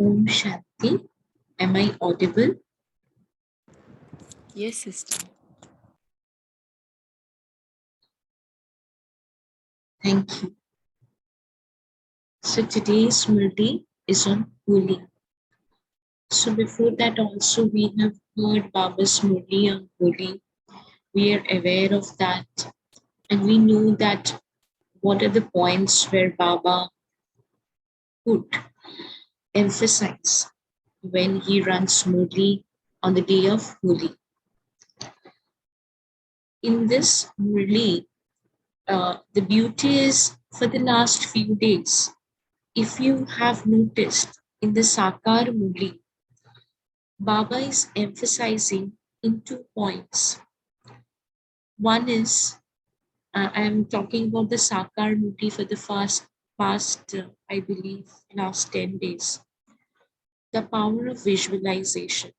Om Shanti. Am I audible? Yes, sister. Thank you. So today's Murli is on Holi. So before that also we have heard Baba's Murli on Holi. We are aware of that and we know that what are the points where Baba would emphasize when he runs Murli on the day of Holi. In this Murli, the beauty is for the last few days. If you have noticed in the Sakar Murli, Baba is emphasizing in 2 points. One is, I am talking about the Sakar Murli for the past, I believe, last 10 days. The power of visualization.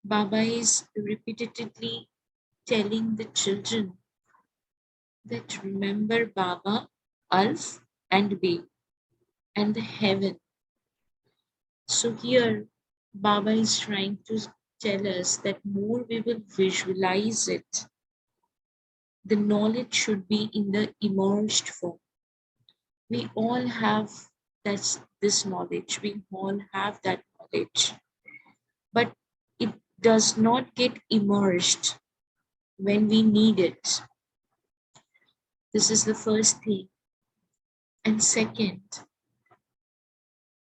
Baba is repeatedly telling the children that remember Baba, Alf, and Bay, and the heaven. So here, Baba is trying to tell us that more we will visualize it, the knowledge should be in the immersed form. We all have this knowledge. We all have that knowledge. But it does not get immersed when we need it. This is the first thing. And second,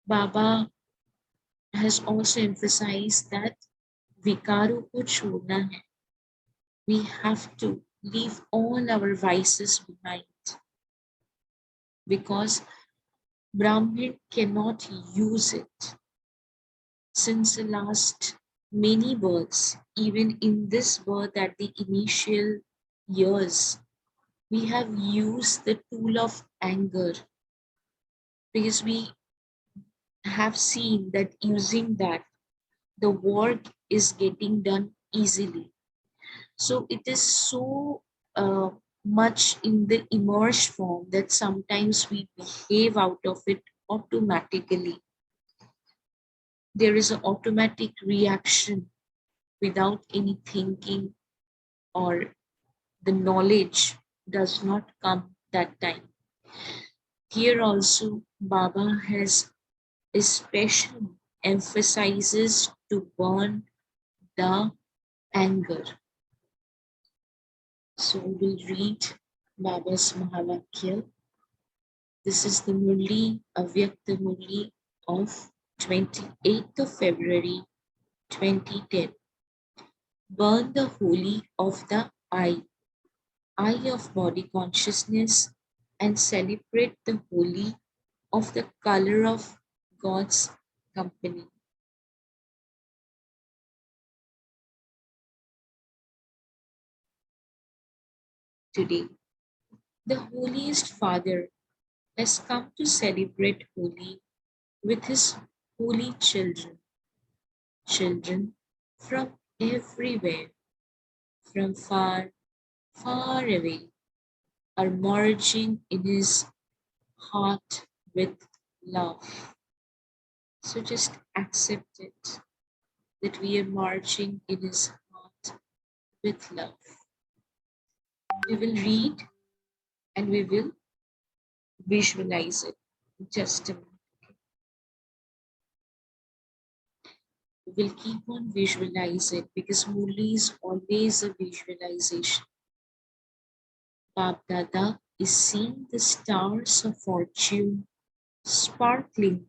Baba has also emphasized that vikaro ko chhodna hai. We have to leave all our vices behind because Brahmin cannot use it. Since the last many births, even in this birth at the initial years, we have used the tool of anger because we have seen that using that, the work is getting done easily. So it is so much in the immersed form that sometimes we behave out of it automatically. There is an automatic reaction without any thinking, or the knowledge does not come that time. Here also, Baba has especially emphasizes to burn the anger. So we'll read Baba's Mahavakya. This is the Murli, Avyakta Murli of 28th of February 2010. Burn the holy of the eye of body consciousness, and celebrate the holy of the color of God's company. Today, the holiest Father has come to celebrate Holi with his holy children. Children from everywhere, from far, far away, are merging in his heart with love. So just accept it that we are marching in his heart with love. We will read and we will visualize it. Just a minute. We will keep on visualizing it because Murli is always a visualization. Bab Dada is seeing the stars of fortune sparkling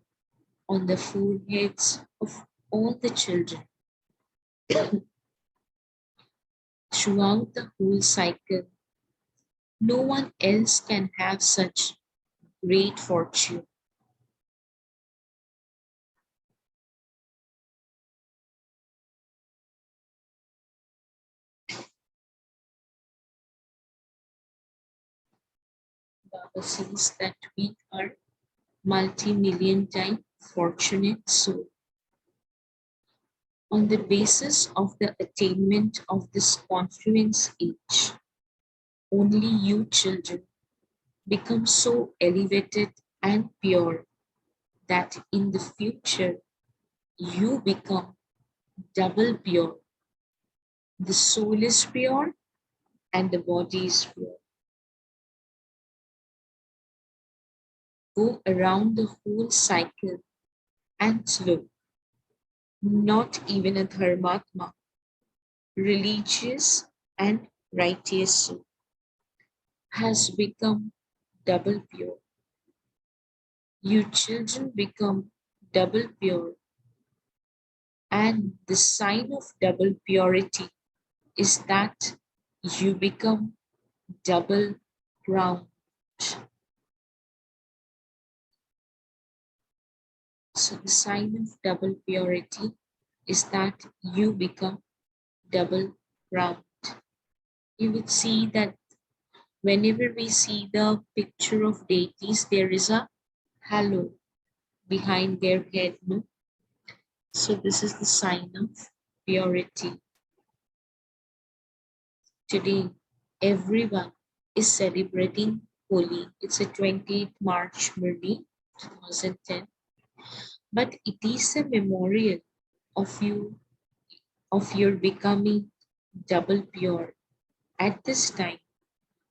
on the foreheads of all the children. Throughout the whole cycle, no one else can have such great fortune. Baba says that we are multi-million time fortunate soul. On the basis of the attainment of this confluence age, only you children become so elevated and pure that in the future you become double pure. The soul is pure and the body is pure. Go around the whole cycle and look. Not even a dharmatma, religious and righteous soul, has become double pure. You children become double pure, and the sign of double purity is that you become double ground. So the sign of double purity is that you become double ground. You would see that whenever we see the picture of deities, there is a halo behind their head. No? So this is the sign of purity. Today, everyone is celebrating Holi. It's a 28th March, Murli, 2010. But it is a memorial of you, of your becoming double pure at this time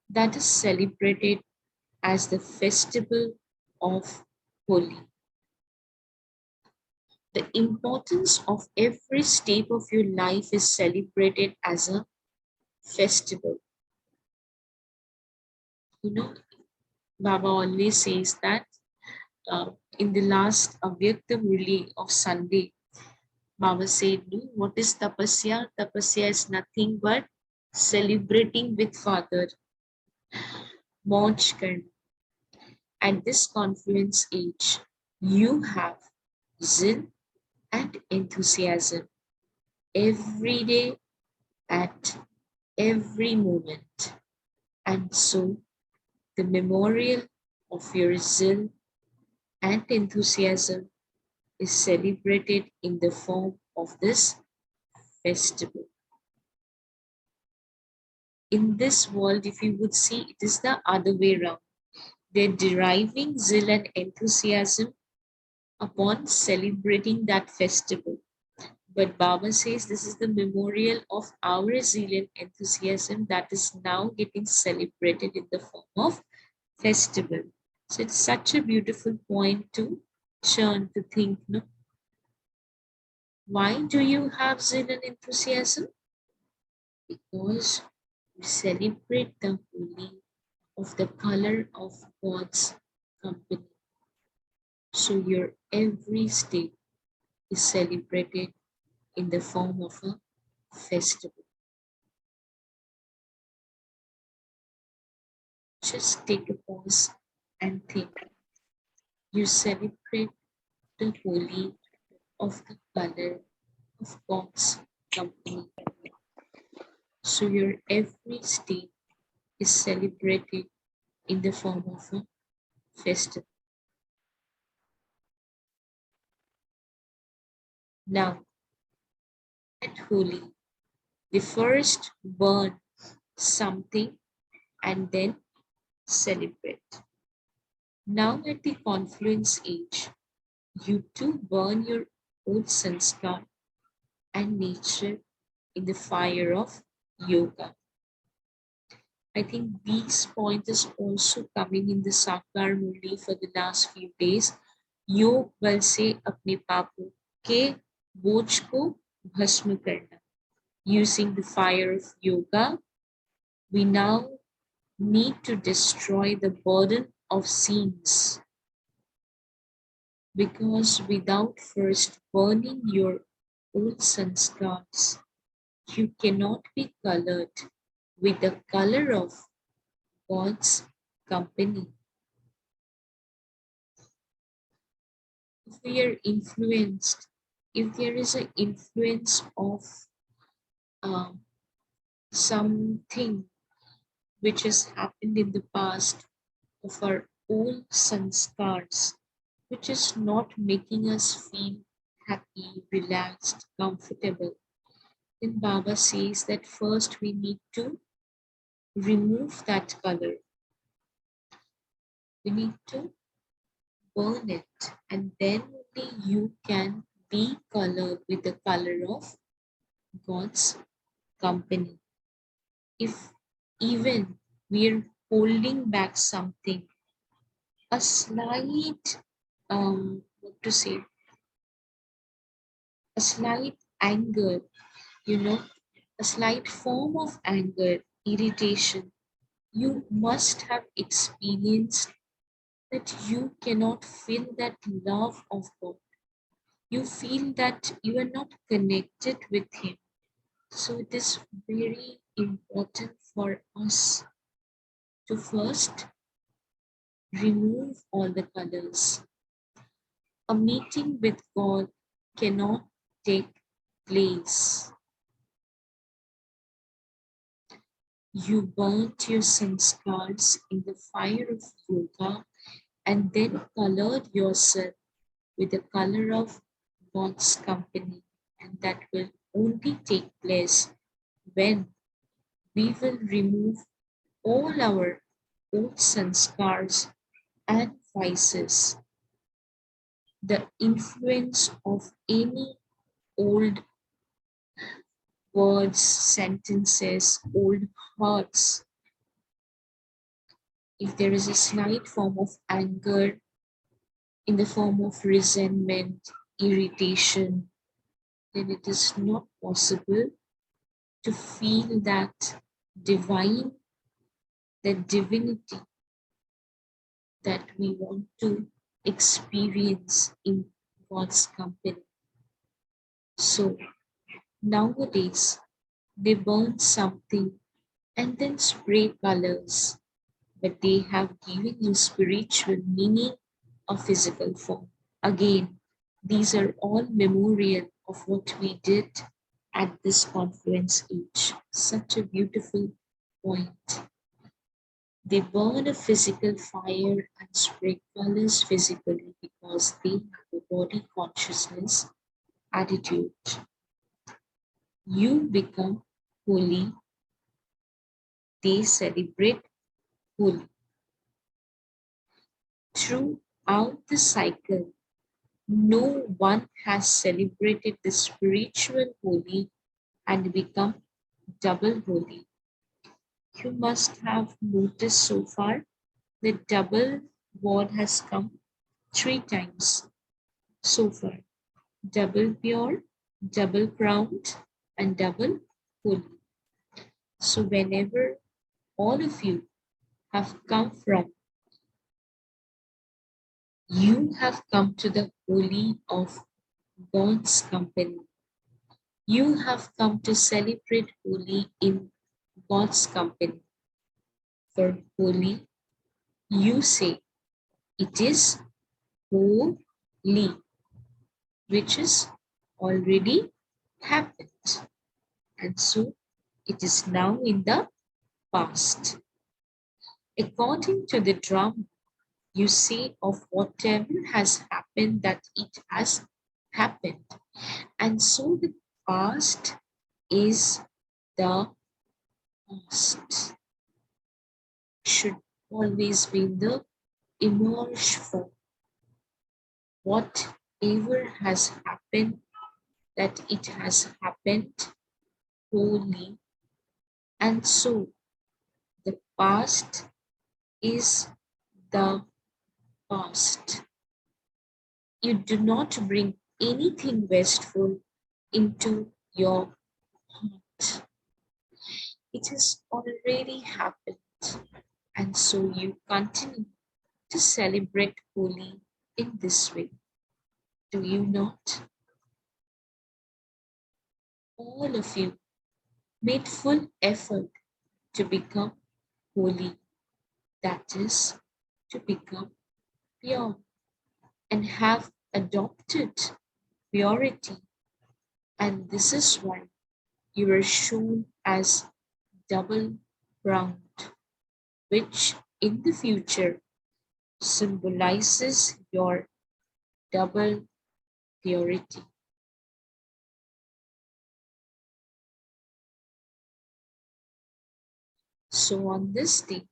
that is celebrated as the festival of Holi. The importance of every step of your life is celebrated as a festival. You know, Baba always says that in the last Avyakta Murli of Sunday, Baba said, what is tapasya? Tapasya is nothing but celebrating with Father, Moj Karna. At this confluence age, you have zeal and enthusiasm every day at every moment. And so the memorial of your zeal and enthusiasm is celebrated in the form of this festival. In this world, if you would see, it is the other way around. They're deriving zeal and enthusiasm upon celebrating that festival. But Baba says this is the memorial of our zeal and enthusiasm that is now getting celebrated in the form of festival. So it's such a beautiful point to churn, to think, no? Why do you have zeal and enthusiasm? Because we celebrate the Holi of the color of God's company. So your every step is celebrated in the form of a festival. Just take a pause and think. You celebrate the Holi of the color of God's company. So your every step is celebrated in the form of a festival. Now, at Holi, they first burn something and then celebrate. Now, at the confluence age, you too burn your old sanskar and nature in the fire of yoga. I think these points is also coming in the Sakar Murli for the last few days. योग बल से अपने पापों के बोझ को भस्म करना. Using the fire of yoga, we now need to destroy the burden of sins. Because without first burning your old sanskars, you cannot be colored with the color of God's company. If we are influenced, if there is an influence of something which has happened in the past of our old sanskars, which is not making us feel happy, relaxed, comfortable, then Baba says that first we need to remove that color. We need to burn it, and then only you can be colored with the color of God's company. If even we're holding back something, a slight, what to say, a slight anger, you know, a slight form of anger, irritation, you must have experienced that you cannot feel that love of God. You feel that you are not connected with Him. So it is very important for us to first remove all the colors. A meeting with God cannot take place. You burnt your sanskars in the fire of yoga and then colored yourself with the color of God's company. And that will only take place when we will remove all our old sanskars and vices. The influence of any old words, sentences, old hurts. If there is a slight form of anger in the form of resentment, irritation, then it is not possible to feel that divine, that divinity that we want to experience in God's company. So nowadays, they burn something and then spray colors, but they have given you spiritual meaning of physical form. Again, these are all memorial of what we did at this confluence age. Such a beautiful point. They burn a physical fire and spray colors physically because they have a body consciousness attitude. You become holy, they celebrate holy. Throughout the cycle, no one has celebrated the spiritual holy and become double holy. You must have noticed so far the double word has come 3 times so far. Double pure, double crowned, and double holy. So whenever all of you have come from, you have come to the holy of God's company. You have come to celebrate holy in God's company. For holy, you say it is holy, which is already happened. And so it is now in the past. According to the drama, you say of whatever has happened that it has happened. And so the past is the past. Should always be in the emerge form. Whatever has happened, that it has happened wholly. And so the past is the past. You do not bring anything wasteful into your heart. It has already happened. And so you continue to celebrate Holi in this way. Do you not? All of you made full effort to become holy, that is, to become pure, and have adopted purity. And this is why you are shown as double crowned, which in the future symbolizes your double purity. So on this day,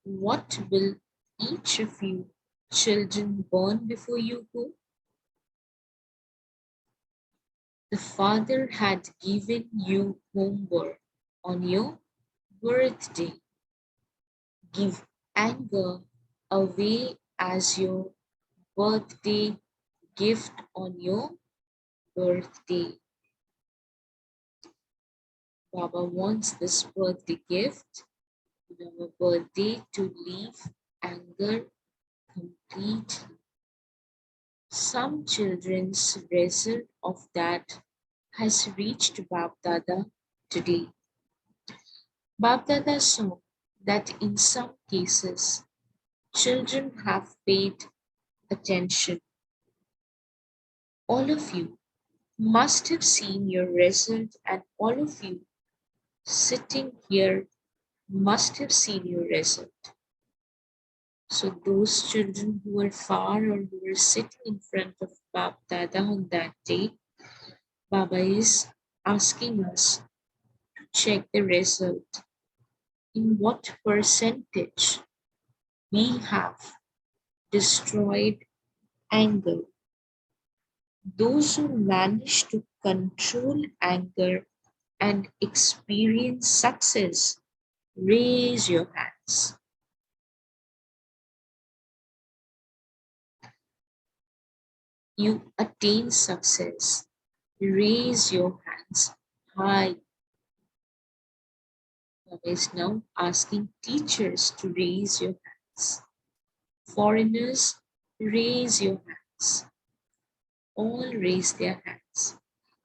what will each of you Children born before you go. The Father had given you homework on your birthday. Give anger away as your birthday gift on your birthday. Baba wants this birthday gift on our birthday to leave anger completely. Some children's result of that has reached Bab Dada today. Bab Dada saw that in some cases, children have paid attention. All of you must have seen your result, and all of you sitting here must have seen your result. So those children who were far or who were sitting in front of Bab Dada on that day, Baba is asking us to check the result. In what percentage we have destroyed anger. Those who manage to control anger and experience success, raise your hands. You attain success, raise your hands high. Baba is now asking teachers to raise your hands. Foreigners, raise your hands. All raise their hands.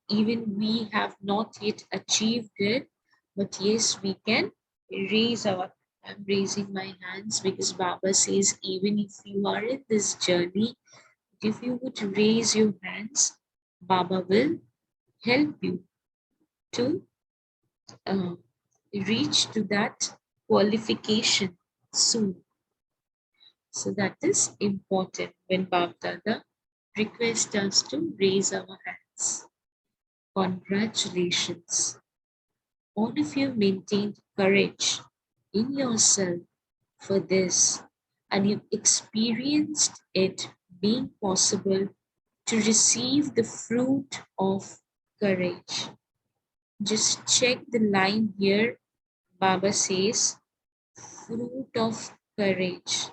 Even we have not yet achieved it, but yes, we can raise our. I'm raising my hands because Baba says, even if you are in this journey, if you would raise your hands, Baba will help you to uh, reach to that qualification soon. So that is important when Baba Dada requests us to raise our hands. Congratulations. All of you maintained courage in yourself for this, and you experienced it being possible to receive the fruit of courage. Just check the line here. Baba says, fruit of courage.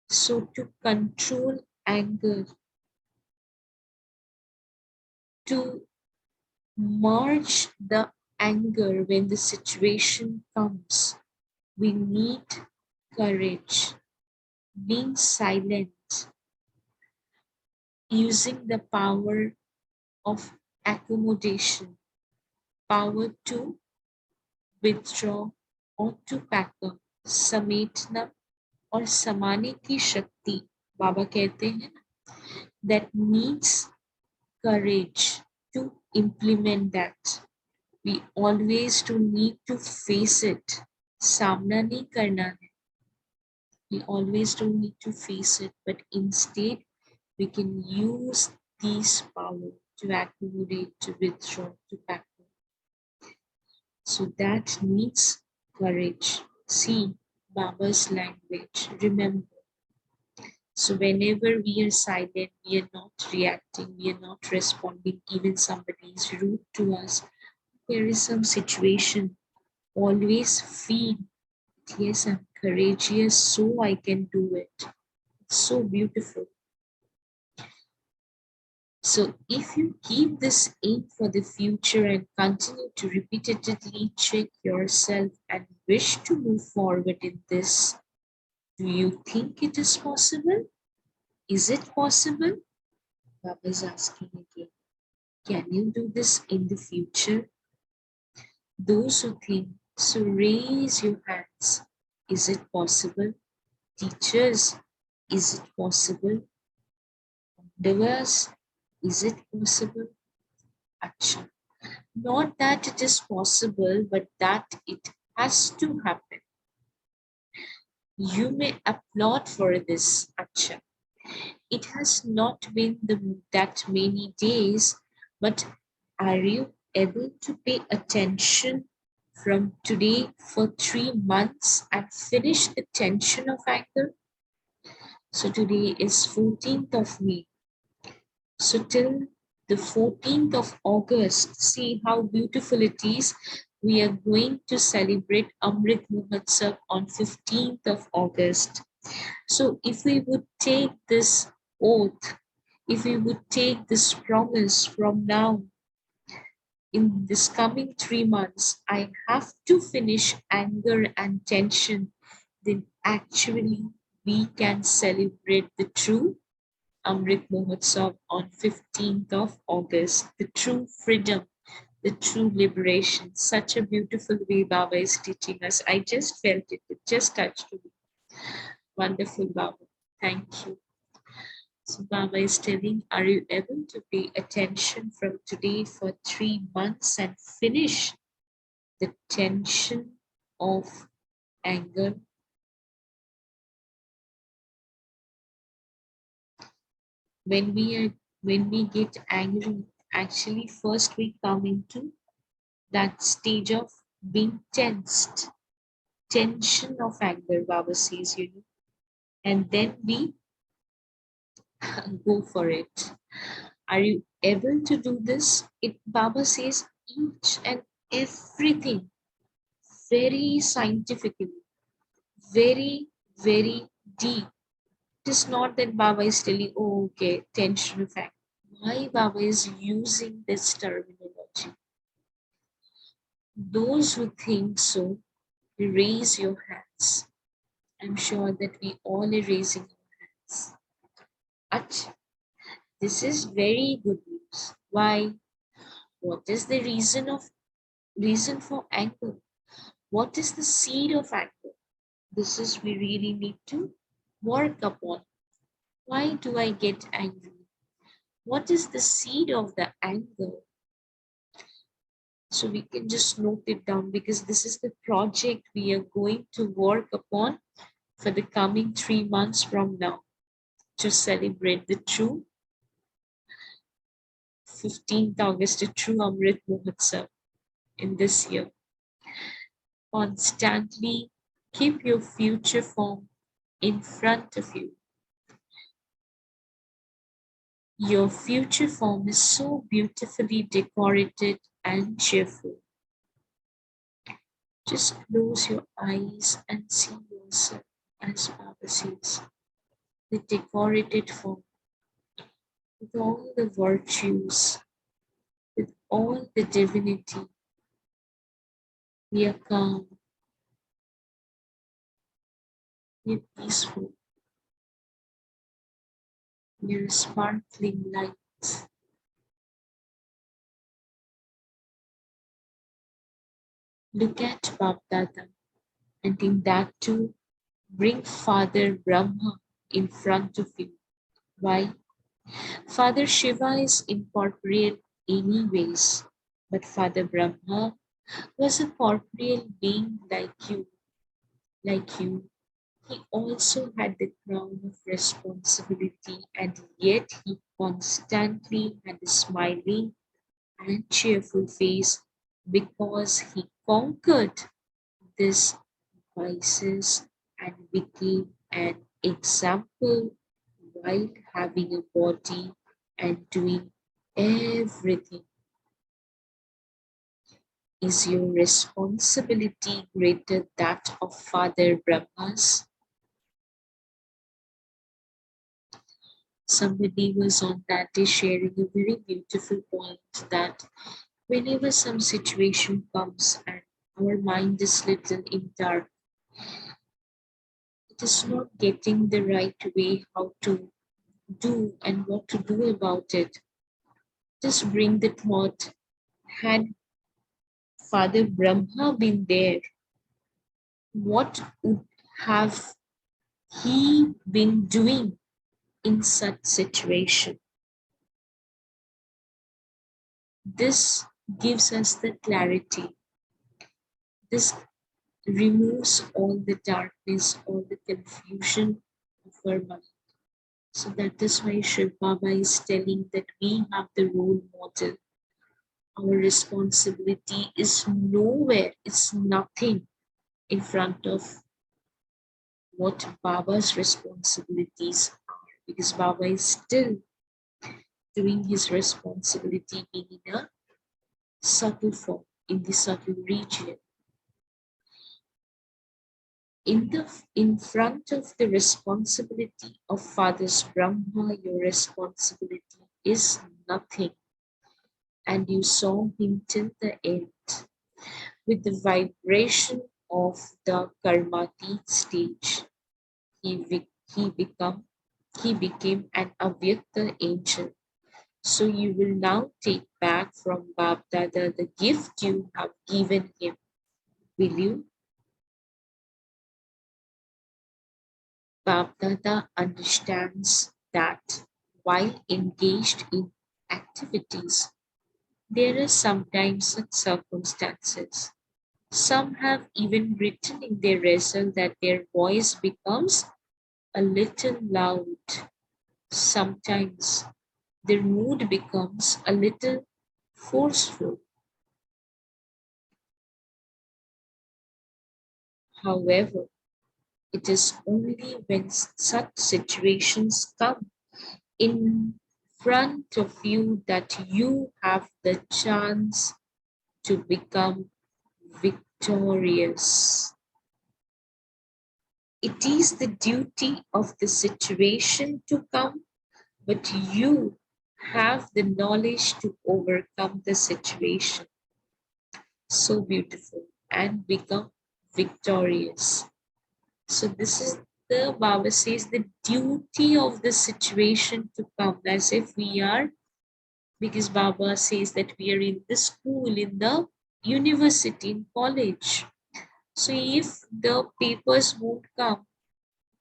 So to control anger, to merge the anger when the situation comes, we need courage, being silent, using the power of accommodation, power to withdraw or to pack up, समेटना और समाने की शक्ति बाबा कहते हैं that needs courage to implement that. We always do need to face it. सामना नहीं करना है. We always don't need to face it, but instead we can use these power to accommodate, to withdraw, to back up. So that needs courage. See Baba's language. Remember. So whenever we are silent, we are not reacting, we are not responding, even somebody is rude to us, there is some situation, always feel, yes, I'm courageous, so I can do it. It's so beautiful. So if you keep this aim for the future and continue to repeatedly check yourself and wish to move forward in this, do you think it is possible? Is it possible? Baba is asking again. Can you do this in the future? Those who think, so raise your hands. Is it possible? Teachers, is it possible? Divas, is it possible? Action. Not that it is possible, but that it has to happen. You may applaud for this, Acha. It has not been that many days, but are you able to pay attention from today for 3 months and finish the tension of anger? So today is 14th of May. So till the 14th of August, see how beautiful it is. We are going to celebrate Amrit Mahotsav on 15th of August. So if we would take this oath, if we would take this promise from now, in this coming 3 months, I have to finish anger and tension, then actually we can celebrate the true Amrit Mahotsav on 15th of August, the true freedom, the true liberation. Such a beautiful way Baba is teaching us. I just felt it, it just touched me. Wonderful, Baba. Thank you. So Baba is telling, are you able to pay attention from today for 3 months and finish the tension of anger? When we get angry, actually first we come into that stage of being tensed, tension of anger, Baba says, and then we go for it. Are you able to do this? Baba says each and everything very scientifically, very, very deep. It is not that Baba is telling, oh, okay, tension of anger. Why Baba is using this terminology? Those who think so, raise your hands. I'm sure that we all are raising our hands. Ach, this is very good news. Why? What is the reason for anger? What is the seed of anger? This is we really need to work upon. Why do I get angry? What is the seed of the anger? So we can just note it down, because this is the project we are going to work upon for the coming 3 months from now, to celebrate the true 15th August, the true Amrit Mahotsav in this year. Constantly keep your future form in front of you. Your future form is so beautifully decorated and cheerful. Just close your eyes and see yourself as Baba says, the decorated form, with all the virtues, with all the divinity. We are calm, we are peaceful, we are sparkling lights. Look at Bapdada, and in that too, bring Father Brahma in front of you. Why? Father Shiva is incorporeal anyways, but Father Brahma was a corporeal being like you. Like you, he also had the crown of responsibility, and yet he constantly had a smiling and cheerful face, because he conquered these vices and became an example while having a body and doing everything. Is your responsibility greater that of Father Brahma's? Somebody was on that day sharing a very beautiful point, that whenever some situation comes and our mind is little in dark, it is not getting the right way how to do and what to do about it. Just bring the thought, had Father Brahma been there, what would have he been doing in such situation? This gives us the clarity. This removes all the darkness, all the confusion of our mind. So that is why Shiv Baba is telling that we have the role model. Our responsibility is nowhere, it's nothing in front of what Baba's responsibilities are, because Baba is still doing his responsibility being in a subtle form, in the subtle region. In front of the responsibility of Fathers Brahma, your responsibility is nothing. And you saw him till the end with the vibration of the Karmati stage. He became an Avyakta angel. So you will now take back from Bab Dada the gift you have given him. Will you? Bab Dada understands that while engaged in activities, there are sometimes such circumstances. Some have even written in their result that their voice becomes a little loud. Sometimes their mood becomes a little forceful. However, it is only when such situations come in front of you that you have the chance to become victorious. It is the duty of the situation to come, but you have the knowledge to overcome the situation. So beautiful, and become victorious. So this is the Baba says the duty of the situation to come, as if we are, because Baba says that we are in the school, in the university, in college. So if the papers won't come,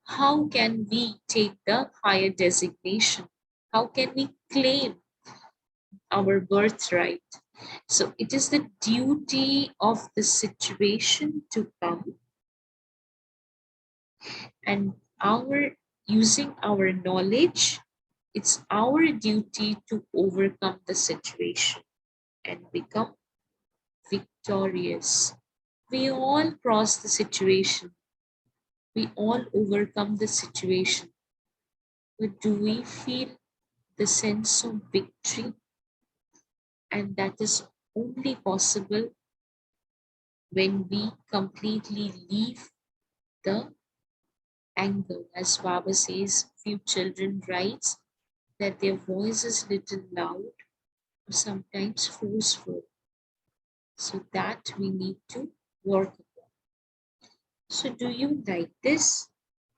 how can we take the higher designation? How can we claim our birthright? So it is the duty of the situation to come, and our using our knowledge, it's our duty to overcome the situation and become victorious. We all cross the situation, we all overcome the situation, but do we feel the sense of victory? And that is only possible when we completely leave the anger. As Baba says, few children writes that their voice is little loud or sometimes forceful. So that we need to work upon. So do you like this?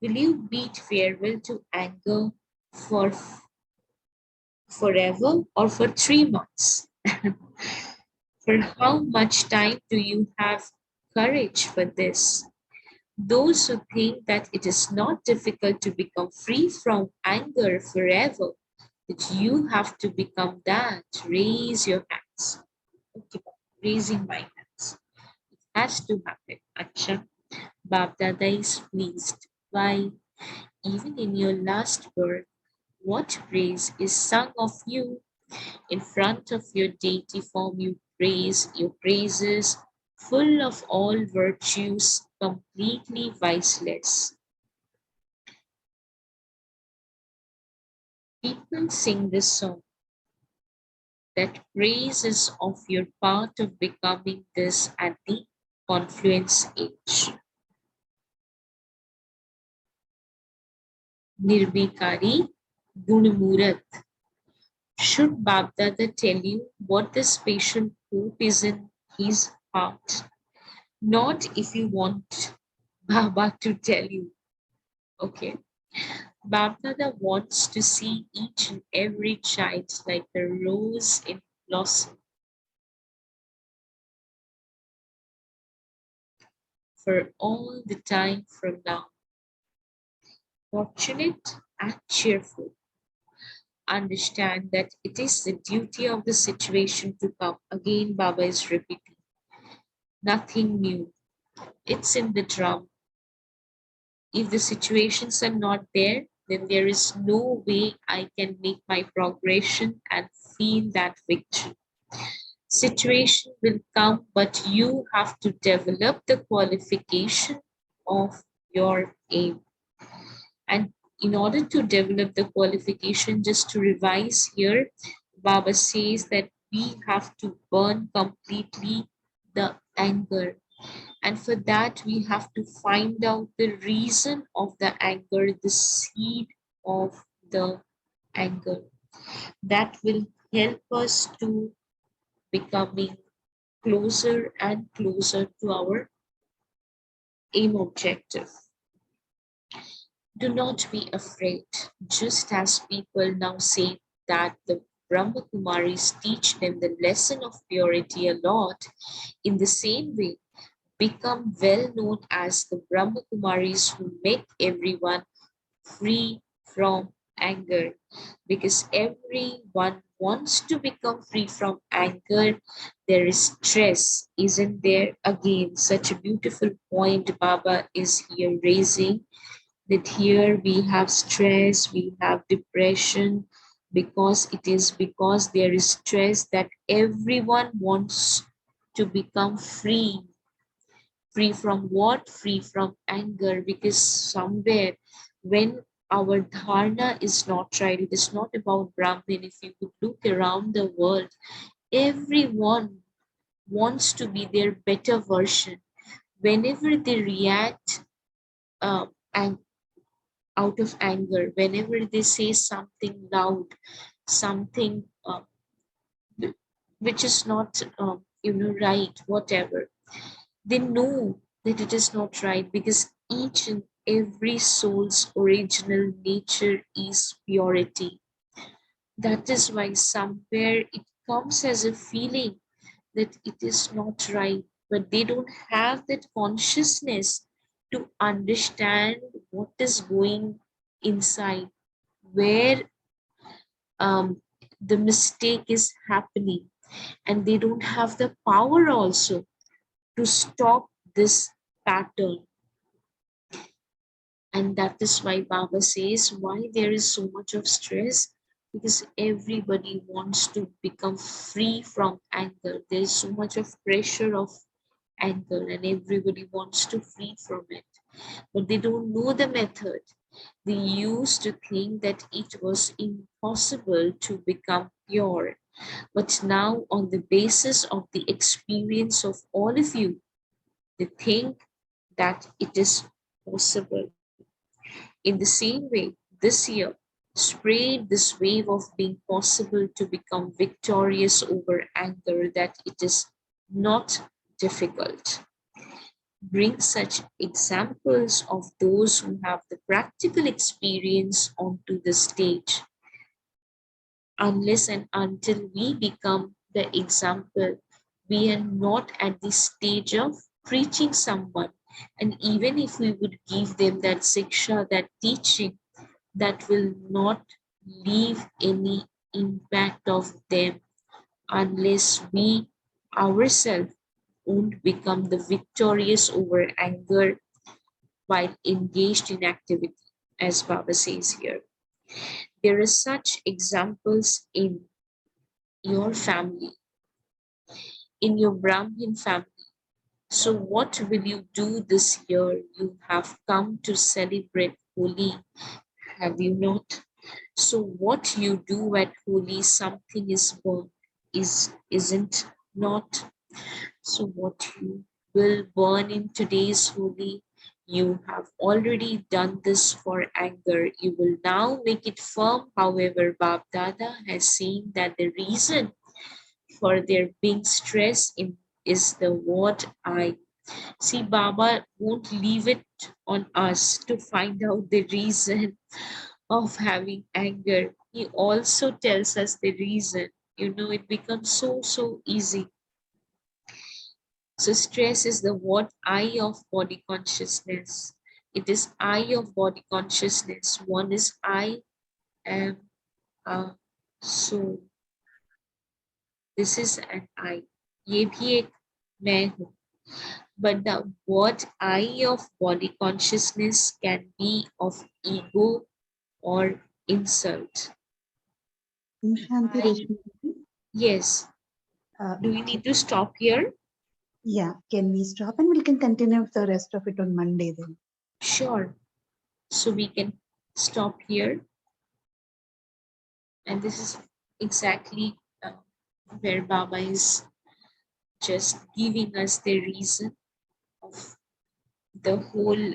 Will you bid farewell to anger for forever or for 3 months? For how much time do you have courage for this? Those who think that it is not difficult to become free from anger forever, that you have to become that, raise your hands. Okay, raising my hands. It has to happen. Acha, Bab Dada is pleased. Why? Even in your last birth, what praise is sung of you? In front of your deity form, you praise your praises, full of all virtues, completely viceless. People sing this song that praise is of your part of becoming this at the confluence age. Nirbikari Gunmurat. Should Babdada tell you what the special hope is in his heart? Not if you want Baba to tell you. Okay. Babdada wants to see each and every child like the rose in blossom for all the time from now. Fortunate and cheerful. Understand that it is the duty of the situation to come. Again, Baba is repeating. Nothing new. It's in the drum. If the situations are not there, then there is no way I can make my progression and feel that victory. Situation will come, but you have to develop the qualification of your aim. And in order to develop the qualification, just to revise here, Baba says that we have to burn completely the anger. And for that, we have to find out the reason of the anger, the seed of the anger. That will help us to becoming closer and closer to our aim objective. Do not be afraid, just as people now say that the Brahma Kumaris teach them the lesson of purity a lot. In the same way, become well known as the Brahma Kumaris who make everyone free from anger, because everyone wants to become free from anger. There is stress, isn't there? Again, such a beautiful point Baba is here raising, that here we have stress, we have depression, because it is because there is stress that everyone wants to become free. Free from what? Free from anger, because somewhere when our dharna is not right, it is not about Brahmin. If you could look around the world, everyone wants to be their better version. Whenever they react and out of anger, whenever they say something loud, something which is not right, whatever, they know that it is not right, because each and every soul's original nature is purity. That is why somewhere it comes as a feeling that it is not right, but they don't have that consciousness to understand what is going inside, where the mistake is happening, and they don't have the power also to stop this pattern. And that is why Baba says why there is so much of stress, because everybody wants to become free from anger. There is so much of pressure of anger, and everybody wants to free from it, but they don't know the method. They used to think that it was impossible to become pure, but now on the basis of the experience of all of you, they think that it is possible. In the same way, this year, spread this wave of being possible to become victorious over anger, that it is not difficult. Bring such examples of those who have the practical experience onto the stage. Unless and until we become the example, we are not at the stage of preaching someone. And even if we would give them that siksha, that teaching, that will not leave any impact of them unless we ourselves won't become the victorious over anger while engaged in activity, as Baba says here. There are such examples in your family, in your Brahmin family. So, what will you do this year? You have come to celebrate Holi, have you not? So, what you do at Holi, something is born, isn't not? So, what you will burn in today's Holi, you have already done this for anger. You will now make it firm. However, Bab Dada has seen that the reason for their being stressed in is the word I. See, Baba won't leave it on us to find out the reason of having anger. He also tells us the reason. It becomes so easy. So stress is the what I of body consciousness. It is I of body consciousness. One is I am a soul. This is an I. ये भी एक मैं हूँ. But the what I of body consciousness can be of ego or insult. Shanti Reshmi. Yes. Do we need to stop here? Yeah, can we stop and we can continue the rest of it on Monday then? Sure. So we can stop here. And this is exactly where Baba is just giving us the reason of the whole,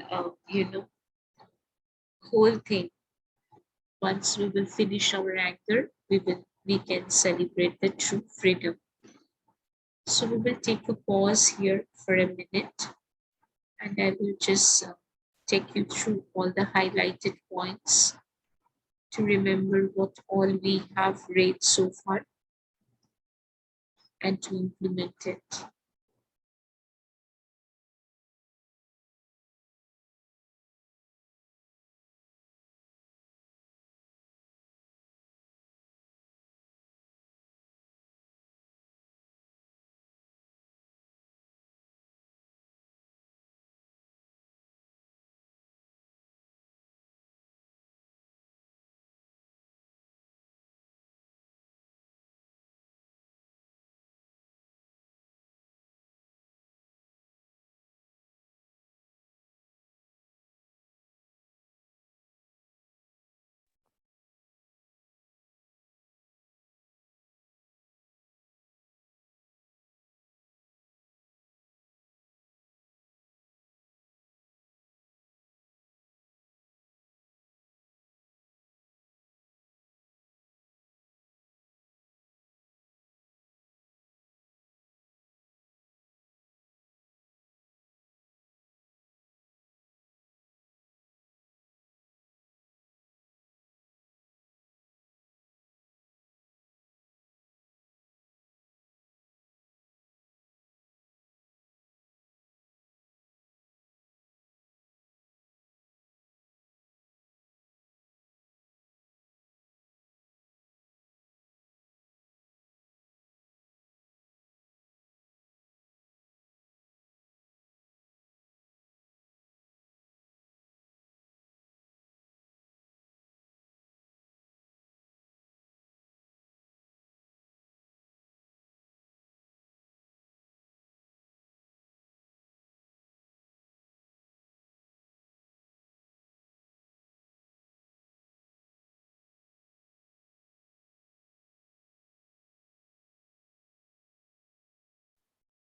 whole thing. Once we will finish our anger, we can celebrate the true freedom. So we will take a pause here for a minute, and I will just take you through all the highlighted points to remember what all we have read so far and to implement it.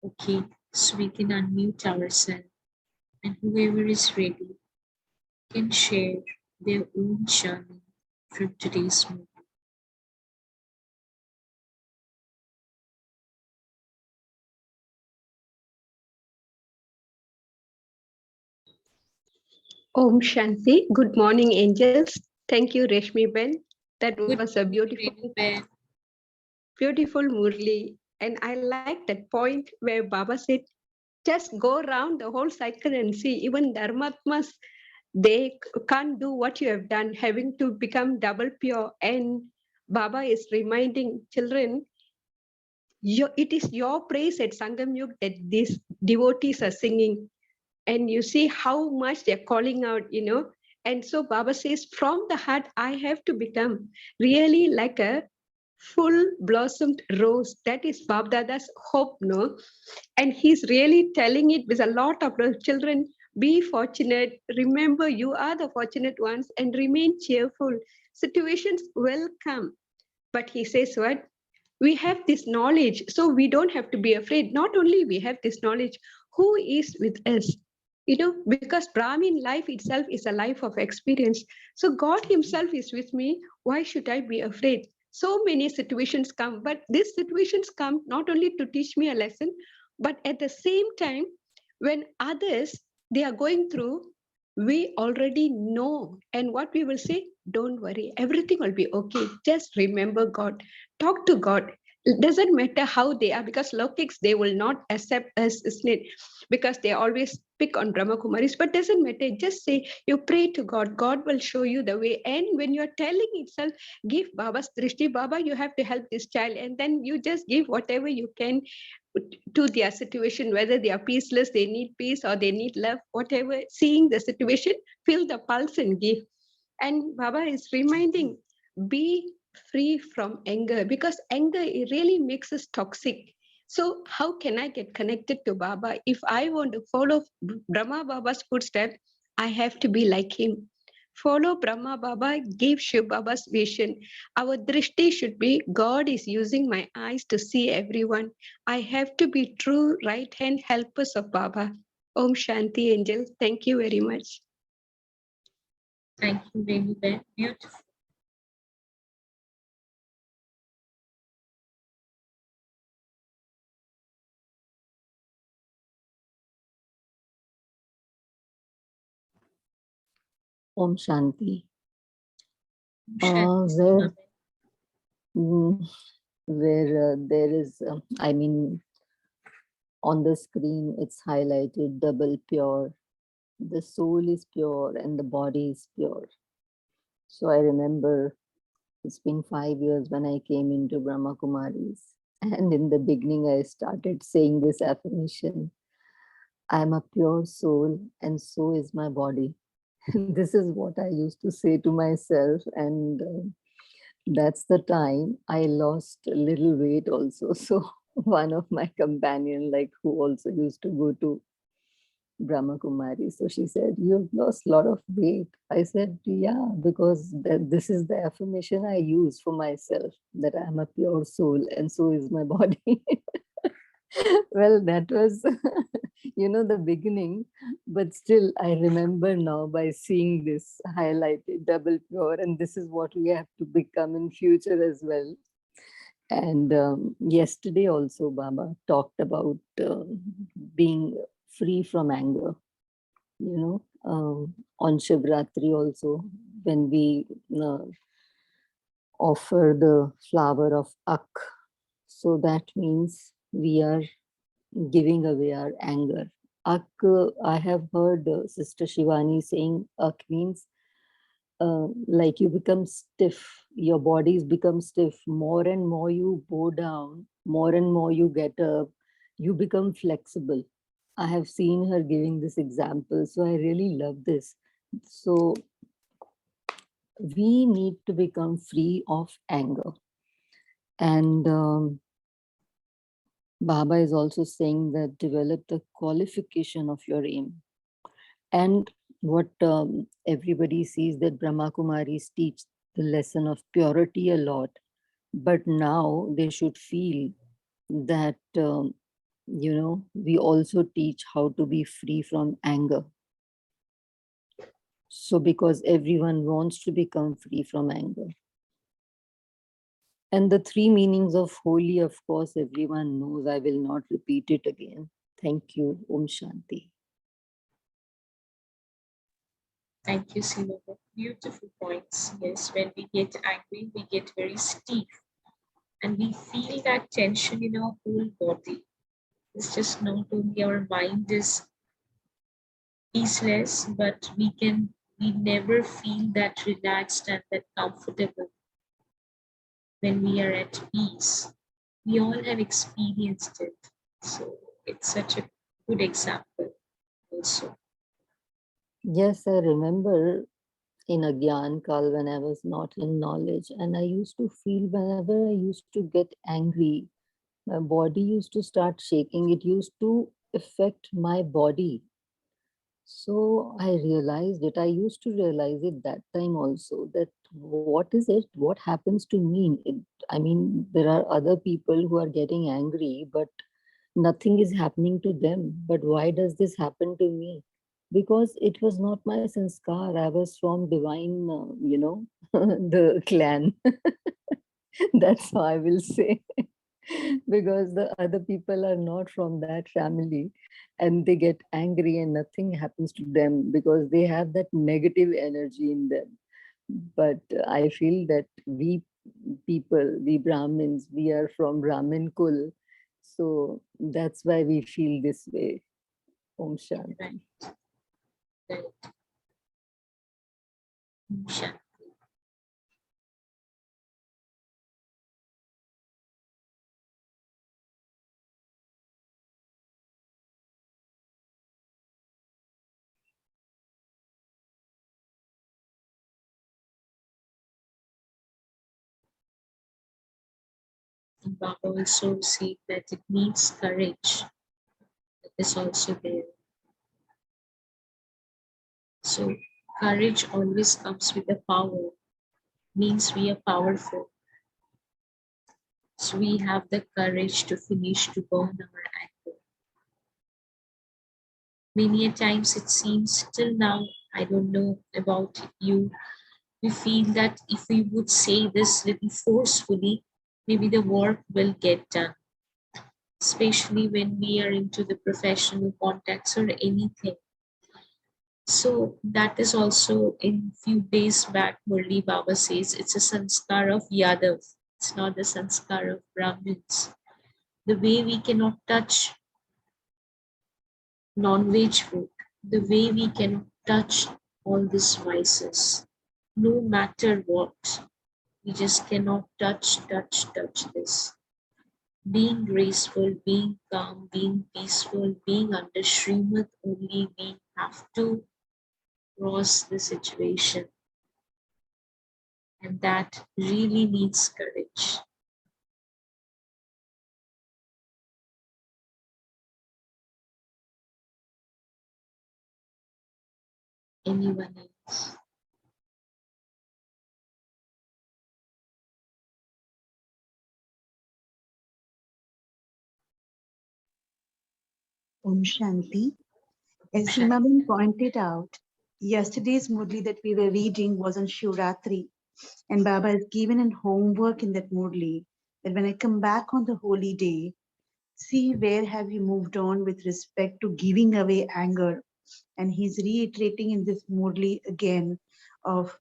Okay, so we can unmute ourselves, and whoever is ready can share their own journey from today's movie. Om Shanti. Good morning, angels. Thank you, Reshmi Ben. That Good was a morning, Ben. beautiful Murli. And I like that point where Baba said, just go around the whole cycle and see. Even Dharmatmas, they can't do what you have done, having to become double pure. And Baba is reminding children, it is your praise at Sangam Yug that these devotees are singing, and you see how much they're calling out. And so Baba says, from the heart, I have to become really like a full blossomed rose. That is Bab Dada's hope, no? And he's really telling it with a lot of love. Children, be fortunate. Remember, you are the fortunate ones, and remain cheerful. Situations will come. But he says what? We have this knowledge, so we don't have to be afraid. Not only we have this knowledge, who is with us? Because Brahmin life itself is a life of experience. So God himself is with me. Why should I be afraid? So many situations come, but these situations come not only to teach me a lesson, but at the same time, when others, they are going through, we already know. And what we will say, don't worry, everything will be okay. Just remember God. Talk to God. It doesn't matter how they are, because Lokics, they will not accept us, isn't it? Because they always pick on Brahma Kumaris, but doesn't matter. Just say, you pray to God. God will show you the way. And when you're telling itself, give Baba's drishti, Baba, you have to help this child. And then you just give whatever you can to their situation, whether they are peaceless, they need peace, or they need love, whatever. Seeing the situation, feel the pulse and give. And Baba is reminding, be free from anger, because anger, it really makes us toxic. So how can I get connected to Baba? If I want to follow Brahma Baba's footsteps, I have to be like him. Follow Brahma Baba, give Shiv Baba's vision. Our drishti should be God is using my eyes to see everyone. I have to be true right hand helpers of Baba. Om Shanti Angel. Thank you very much. Thank you, Renu. Beautiful. Om Shanti. Shanti, Where Mama. there is, I mean, on the screen it's highlighted double pure. The soul is pure and the body is pure. So I remember it's been 5 years when I came into Brahma Kumaris. And in the beginning, I started saying this affirmation: I'm a pure soul and so is my body. This is what I used to say to myself. And that's the time I lost a little weight also. So one of my companion, like who also used to go to Brahma Kumari, so she said, "You've lost a lot of weight." I said, "Yeah, because this is the affirmation I use for myself, that I'm a pure soul and so is my body." Well, that was, the beginning, but still I remember now by seeing this highlighted double pure, and this is what we have to become in future as well. And yesterday also Baba talked about being free from anger. On Shivratri also, when we offer the flower of Ak, so that means we are giving away our anger. Ak, I have heard Sister Shivani saying Ak means like you become stiff, your bodies become stiff. More and more you go down, more and more you get up, you become flexible. I have seen her giving this example, so I really love this. So we need to become free of anger. And Baba is also saying that develop the qualification of your aim. And what everybody sees, that Brahma Kumaris teach the lesson of purity a lot, but now they should feel that, we also teach how to be free from anger. So because everyone wants to become free from anger. And the 3 meanings of Holi, of course, everyone knows. I will not repeat it again. Thank you. Om Shanti. Thank you, Sima. Beautiful points. Yes, when we get angry, we get very stiff and we feel that tension in our whole body. It's just not only our mind is peaceless, but we never feel that relaxed and that comfortable when we are at peace. We all have experienced it. So it's such a good example also. Yes, I remember in a Gyan Kal when I was not in knowledge, and I used to feel whenever I used to get angry, my body used to start shaking. It used to affect my body. So I realized it. I used to realize it that time also, that what is it? What happens to me? I mean, there are other people who are getting angry, but nothing is happening to them. But why does this happen to me? Because it was not my sanskar. I was from divine, the clan. That's how I will say. Because the other people are not from that family and they get angry and nothing happens to them because they have that negative energy in them. But I feel that we people, we Brahmins, we are from Brahmin Kul. So that's why we feel this way. Om Shanti. Right. Right. Shanti. And Baba also said that it needs courage. That is also there. So Courage always comes with a power, means we are powerful. So we have the courage to finish, to burn our anger. Many a times it seems till now, I don't know about you, we feel that if we would say this little forcefully, maybe the work will get done, especially when we are into the professional context or anything. So that is also in few days back, Murli Baba says it's a sanskar of Yadav. It's not the sanskar of Brahmins. The way we cannot touch non-veg food, the way we cannot touch all these vices, no matter what, we just cannot touch this. Being graceful, being calm, being peaceful, being under Srimad, only we have to cross the situation. And that really needs courage. Anyone else? Om Shanti. As Shanti. Seemaben pointed out, yesterday's Murli that we were reading was on Shivratri, and Baba has given an homework in that Murli that when I come back on the holy day, see where have you moved on with respect to giving away anger. And he's reiterating in this Murli again of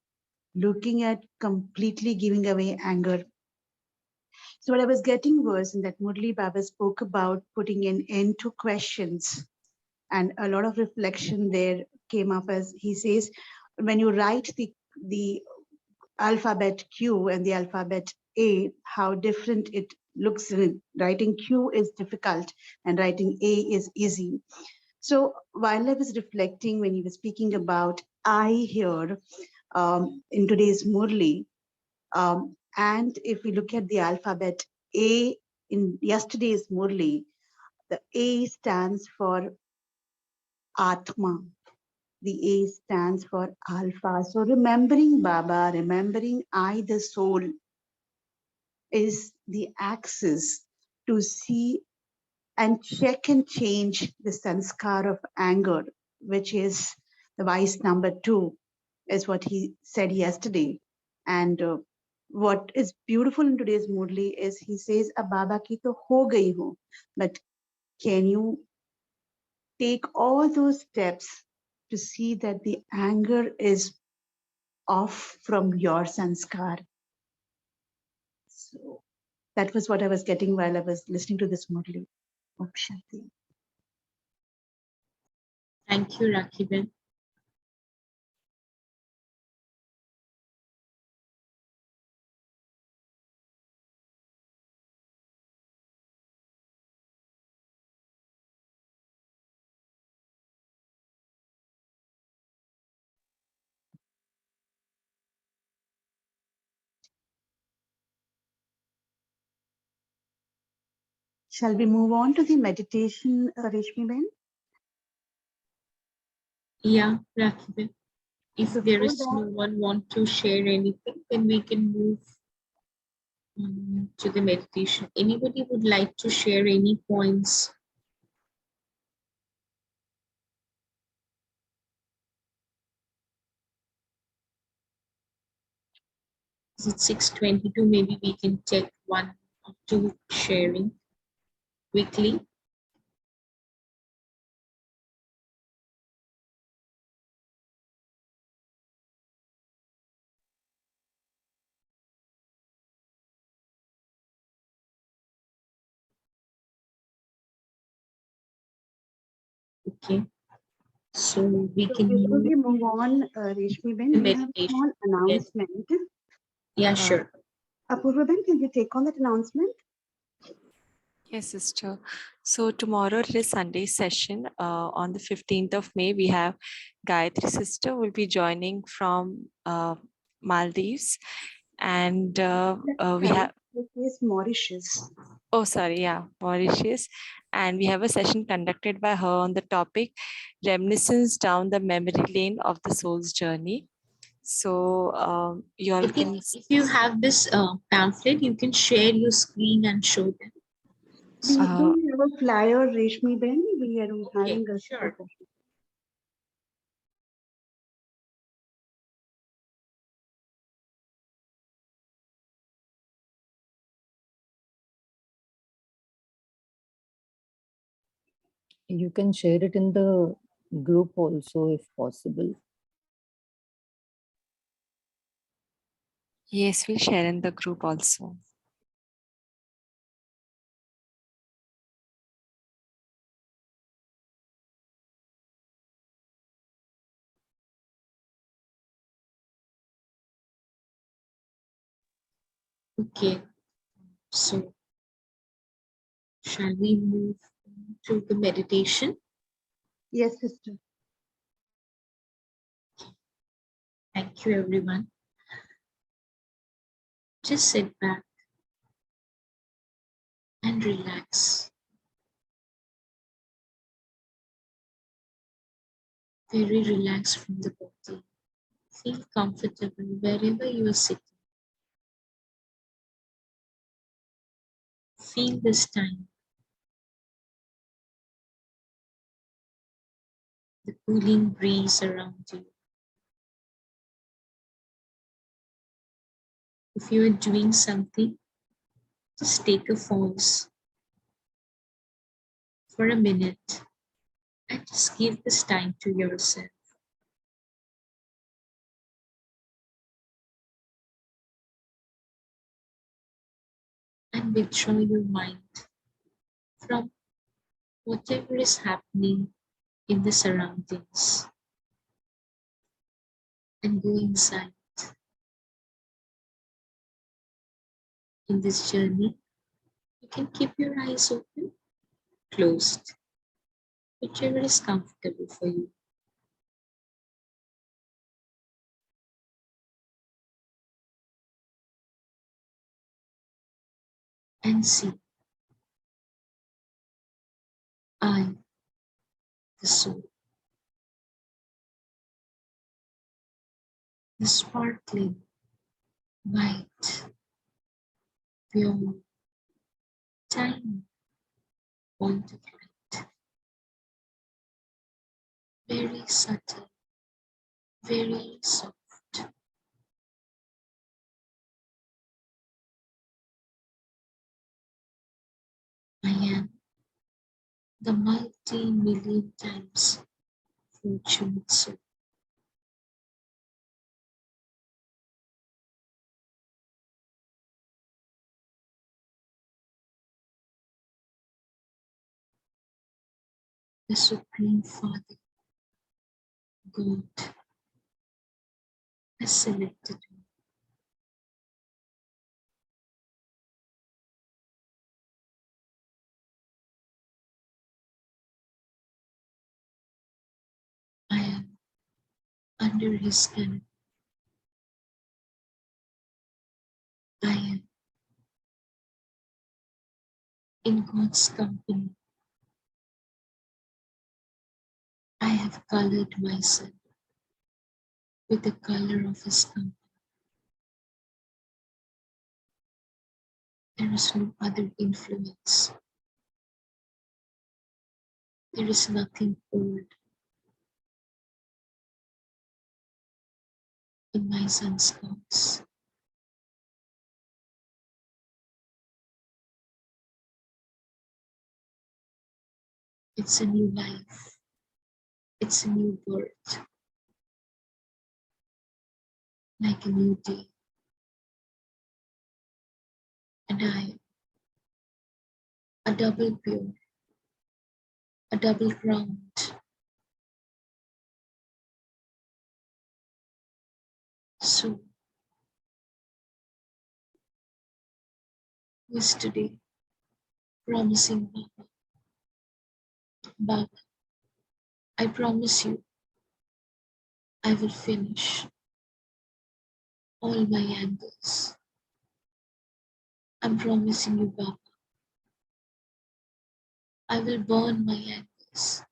looking at completely giving away anger. So what I was getting was in that Murli Baba spoke about putting an end to questions, and a lot of reflection there came up as he says, when you write the alphabet Q and the alphabet A, how different it looks. Writing Q is difficult and writing A is easy. So while I was reflecting when he was speaking about I here in today's Murli, and if we look at the alphabet A in yesterday's Murli, the A stands for Atma. The A stands for Alpha. So remembering Baba, remembering I, the soul, is the axis to see and check and change the sanskar of anger, which is the vice number 2, is what he said yesterday. And what is beautiful in today's Murli is he says, "Ab Baba ki to ho gayi ho," but can you take all those steps to see that the anger is off from your sanskar? So that was what I was getting while I was listening to this Murli. Om Shanti. Thank you, Rakiben. Shall we move on to the meditation, Reshmi Ben? Yeah, Rakiben. If there Before is no that, one want to share anything, then we can move to the meditation. Anybody would like to share any points? It's 6:22. Maybe we can take 1 or 2 sharing quickly. Okay. So we can before move we move on, Reshmi Ben, to we have a meditation. small Yes. announcement. Yeah, sure. Apurva Ben, can you take on that announcement? Yes, sister. So tomorrow it is Sunday session. On the 15th of May, we have Gayatri sister will be joining from Maldives. And we have, Yes, Mauritius. oh, sorry, yeah, Mauritius. And we have a session conducted by her on the topic Reminiscence Down the Memory Lane of the Soul's Journey. So you all I think can. if you have this pamphlet, you can share your screen and show them. We don't have a flyer, Reshmi Ben. We are having a sure. You can share it in the group also if possible. Yes, we'll share in the group also. Okay, so shall we move to the meditation? Yes, sister. Thank you, everyone. Just sit back and relax. Very relaxed from the body. Feel comfortable wherever you are sitting. Feel this time, the cooling breeze around you. If you are doing something, just take a pause for a minute and just give this time to yourself. And withdraw your mind from whatever is happening in the surroundings and go inside. In this journey, you can keep your eyes open, closed, whichever is comfortable for you. And see, I, the soul, the sparkling, white, pure, tiny point of light, very subtle, very soft. I am the multi-million times fortunate soul. The Supreme Father, God, has selected me. I am under His canopy. I am in God's company. I have colored myself with the color of His company. There is no other influence. There is nothing old in my son's cause. It's a new life. It's a new birth. Like a new day. And I, a double pure, a double crowned. So, yesterday, promising Baba, Baba, I promise you, I will finish all my angers. I'm promising you, Baba, I will burn my angers.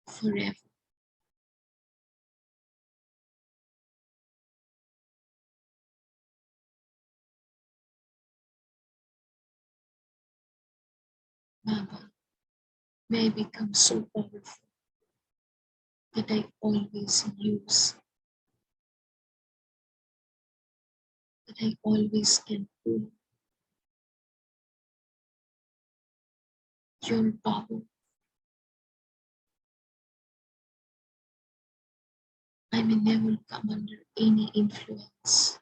Forever. Baba, may I become so powerful that I always use, that I always can pull your power. I may never come under any influence.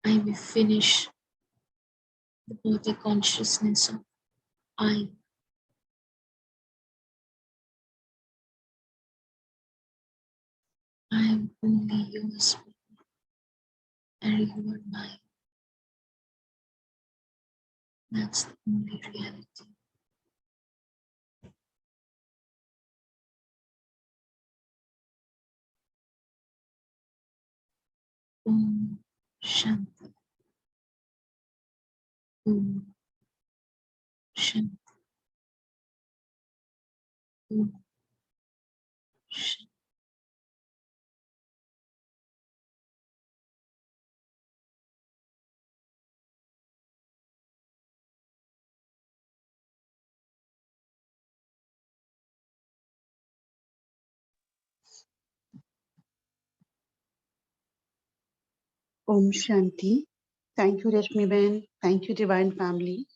I may finish the body consciousness of I. I am only yours, and you are mine. That's the only reality. Om Shanti. Om Shanti. Om Shanti. Om Shanti. Thank you, Rashmi Ben. Thank you, Divine Family.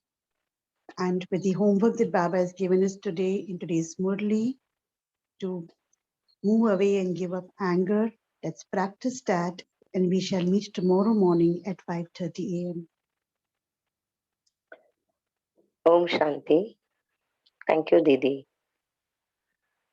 And with the homework that Baba has given us today in today's Murli, to move away and give up anger, let's practice that. And we shall meet tomorrow morning at 5:30 a.m. Om Shanti. Thank you, Didi.